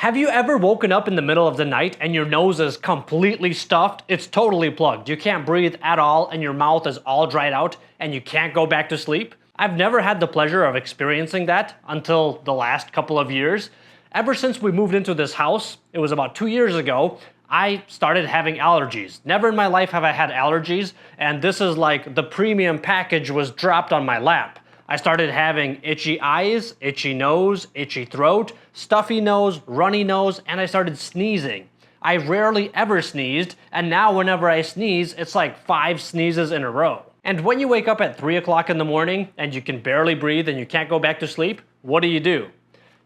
Have you ever woken up in the middle of the night and your nose is completely stuffed? It's totally plugged. You can't breathe at all and your mouth is all dried out and you can't go back to sleep? I've never had the pleasure of experiencing that until the last couple of years. Ever since we moved into this house, it was about 2 years ago, I started having allergies. Never in my life have I had allergies, and this is like the premium package was dropped on my lap. I started having itchy eyes, itchy nose, itchy throat, stuffy nose, runny nose, and I started sneezing. I rarely ever sneezed, and now whenever I sneeze, it's like 5 sneezes in a row. And when you wake up at 3 o'clock in the morning and you can barely breathe and you can't go back to sleep, what do?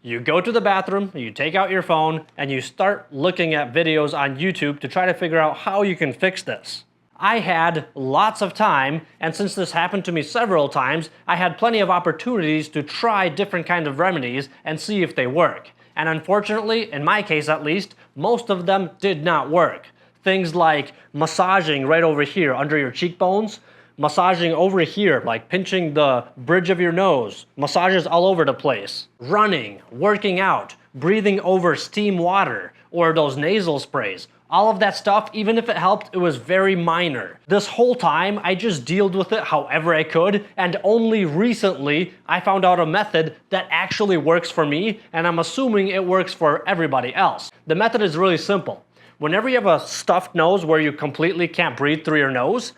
You go to the bathroom, you take out your phone, and you start looking at videos on YouTube to try to figure out how you can fix this. I had lots of time, and since this happened to me several times, I had plenty of opportunities to try different kinds of remedies and see if they work. And unfortunately, in my case at least, most of them did not work. Things like massaging right over here under your cheekbones, massaging over here, like pinching the bridge of your nose, massages all over the place, running, working out, breathing over steam water, or those nasal sprays. All of that stuff, even if it helped, it was very minor. This whole time, I just dealt with it however I could, and only recently I found out a method that actually works for me, and I'm assuming it works for everybody else. The method is really simple. Whenever you have a stuffed nose where you completely can't breathe through your nose,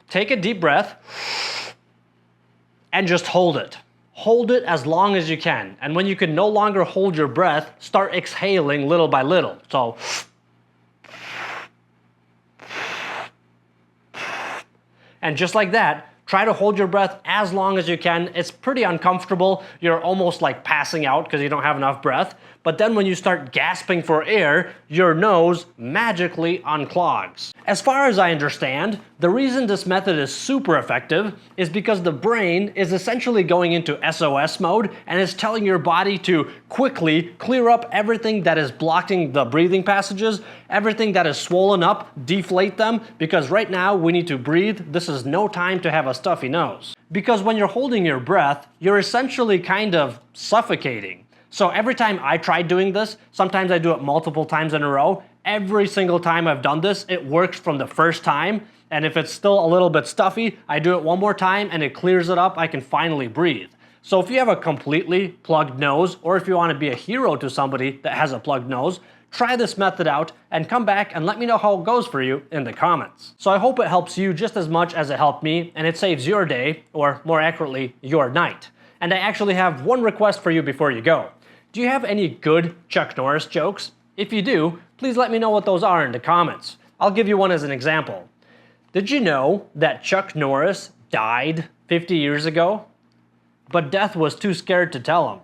take a deep breath and just hold it. Hold it as long as you can, and when you can no longer hold your breath, start exhaling little by little. So, and just like that, try to hold your breath as long as you can. It's pretty uncomfortable. You're almost like passing out because you don't have enough breath. But then when you start gasping for air, your nose magically unclogs. As far as I understand, the reason this method is super effective is because the brain is essentially going into SOS mode and is telling your body to quickly clear up everything that is blocking the breathing passages, everything that is swollen up, deflate them, because right now we need to breathe. This is no time to have a stuffy nose. Because when you're holding your breath, you're essentially kind of suffocating. So every time I try doing this, sometimes I do it multiple times in a row. Every single time I've done this, it works from the first time. And if it's still a little bit stuffy, I do it one more time and it clears it up. I can finally breathe. So if you have a completely plugged nose, or if you want to be a hero to somebody that has a plugged nose, try this method out and come back and let me know how it goes for you in the comments. So I hope it helps you just as much as it helped me, and it saves your day, or more accurately, your night. And I actually have one request for you before you go. Do you have any good Chuck Norris jokes? If you do, please let me know what those are in the comments. I'll give you one as an example. Did you know that Chuck Norris died 50 years ago? But death was too scared to tell him.